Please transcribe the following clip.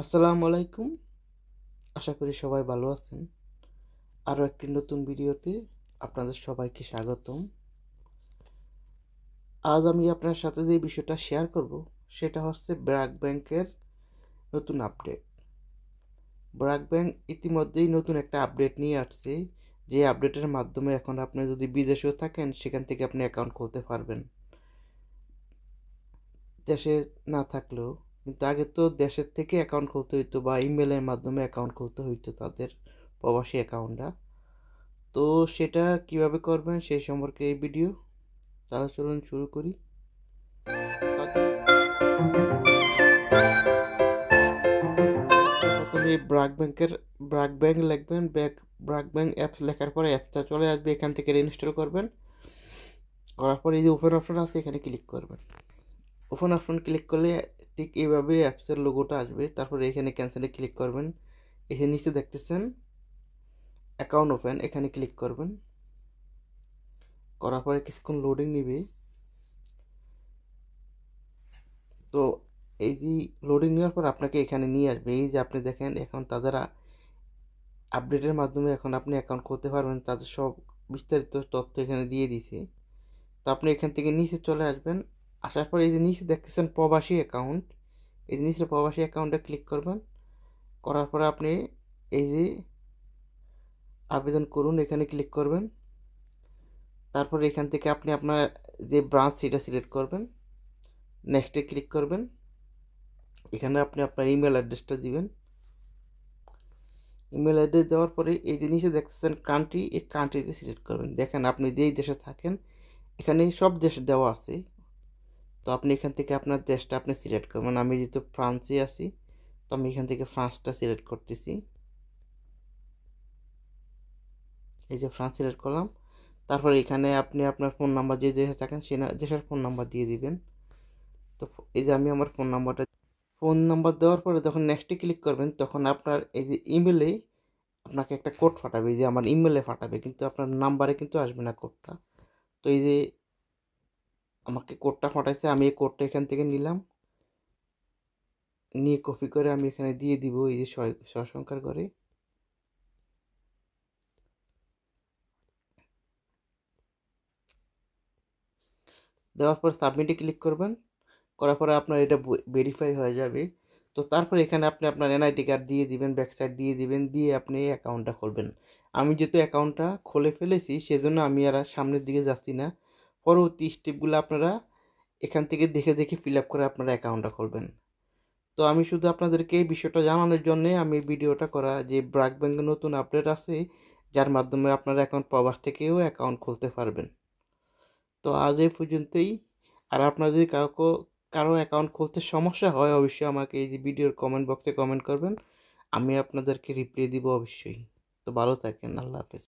আসসালামু আলাইকুম। আশা করি সবাই ভালো আছেন। আরও একটি নতুন ভিডিওতে আপনাদের সবাইকে স্বাগতম। আজ আমি আপনার সাথে যে বিষয়টা শেয়ার করব সেটা হচ্ছে ব্র্যাক ব্যাংকের নতুন আপডেট। ব্র্যাক ব্যাংক ইতিমধ্যেই নতুন একটা আপডেট নিয়ে আসছে, যে আপডেটের মাধ্যমে এখন আপনি যদি বিদেশেও থাকেন সেখান থেকে আপনি অ্যাকাউন্ট খুলতে পারবেন, দেশে না থাকলেও। কিন্তু আগে তো দেশের থেকে অ্যাকাউন্ট খুলতে হইতো বা ইমেলের মাধ্যমে অ্যাকাউন্ট খুলতে হইতো তাদের প্রবাসী অ্যাকাউন্টটা। তো সেটা কিভাবে করবেন সেই সম্পর্কে এই ভিডিও। তাহলে চলুন শুরু করি। প্রথমে ব্র্যাক ব্যাংক লিখবেন, ব্র্যাক ব্যাংক অ্যাপস লেখার পরে অ্যাপটা চলে আসবে, এখান থেকে ইনস্টল করবেন। করার পরে এই যে ওপেন অপশন আছে এখানে ক্লিক করবেন। ওপেন অপশন ক্লিক করলে ঠিক এইভাবে অ্যাপসের লোগোটা আসবে। তারপরে এখানে ক্যান্সেলে ক্লিক করবেন। এখানে নিচে দেখতেছেন অ্যাকাউন্ট ওপেন, এখানে ক্লিক করবেন। করার পরে কিছুক্ষণ লোডিং নিবে। তো এই যে লোডিং নেওয়ার পর আপনাকে এখানে নিয়ে আসবে। এই যে আপনি দেখেন এখন তাদের আপডেটের মাধ্যমে এখন আপনি অ্যাকাউন্ট খুলতে পারবেন, তাদের সব বিস্তারিত তথ্য এখানে দিয়ে দিছে। তো আপনি এখান থেকে নিচে চলে আসবেন। আসার পর এই যে নিচে দেখতেছেন প্রবাসী অ্যাকাউন্ট, এই যে নিচে প্রবাসী অ্যাকাউন্টে ক্লিক করবেন। করার পরে আপনি এই যে আবেদন করুন এখানে ক্লিক করবেন। তারপর এখান থেকে আপনি আপনার যে ব্রাঞ্চ সেটা সিলেক্ট করবেন, নেক্সটে ক্লিক করবেন। এখানে আপনি আপনার ইমেল অ্যাড্রেসটা দিবেন। ইমেল অ্যাড্রেস দেওয়ার পরে এই যে নিচে দেখতেছেন কান্ট্রি, এই কান্ট্রিতে সিলেক্ট করবেন। দেখেন আপনি যেই দেশে থাকেন এখানে সব দেশ দেওয়া আছে। তো আপনি এখান থেকে আপনার দেশটা আপনি সিলেক্ট করবেন। আমি যেহেতু ফ্রান্সে আছি তো আমি এখান থেকে ফ্রান্সটা সিলেক্ট করতেছি। এই যে ফ্রান্স সিলেক্ট করলাম। তারপর এখানে আপনি আপনার ফোন নাম্বার যে দেশে থাকেন সে দেশের ফোন নাম্বার দিয়ে দিবেন। তো এই যে আমি আমার ফোন নাম্বার দেওয়ার পরে যখন নেক্সটে ক্লিক করবেন তখন আপনার এই যে ইমেলে আপনাকে একটা কোড পাঠাবে, এই যে আমার ইমেলে পাঠাবে, কিন্তু আপনার নাম্বারে কিন্তু আসবে না কোডটা। তো এই যে আমাকে কোডটা পাঠাইছে, আমি এই কোডটা এখান থেকে নিলাম, নিয়ে কপি করে আমি এখানে দিয়ে দিব এই যে সসংখ্যার ঘরে। দেওয়ার পর সাবমিটে ক্লিক করবেন। করার পরে আপনার এটা ভেরিফাই হয়ে যাবে। তো তারপরে এখানে আপনি আপনার এনআইডি কার্ড দিয়ে দিবেন, ব্যাকসাইড দিয়ে দিবেন, দিয়ে আপনি অ্যাকাউন্টটা খুলবেন। আমি যেহেতু অ্যাকাউন্টটা খুলে ফেলেছি সেজন্য আমি আর সামনের দিকে যাচ্ছি না। পরবর্তী স্টেপগুলো আপনারা এখান থেকে দেখে দেখে ফিল আপ করে আপনারা অ্যাকাউন্টটা খুলবেন। তো আমি শুধু আপনাদেরকে এই বিষয়টা জানানোর জন্যে আমি ভিডিওটা করা, যে ব্র্যাক ব্যাংকের নতুন আপডেট আছে যার মাধ্যমে আপনারা এখন প্রবাস থেকেও অ্যাকাউন্ট খুলতে পারবেন। তো আজ এই পর্যন্তই। আর আপনার যদি কারো অ্যাকাউন্ট খুলতে সমস্যা হয় অবশ্যই আমাকে এই যে ভিডিওর কমেন্ট বক্সে কমেন্ট করবেন, আমি আপনাদেরকে রিপ্লাই দিব অবশ্যই। তো ভালো থাকেন, আল্লাহ হাফেজ।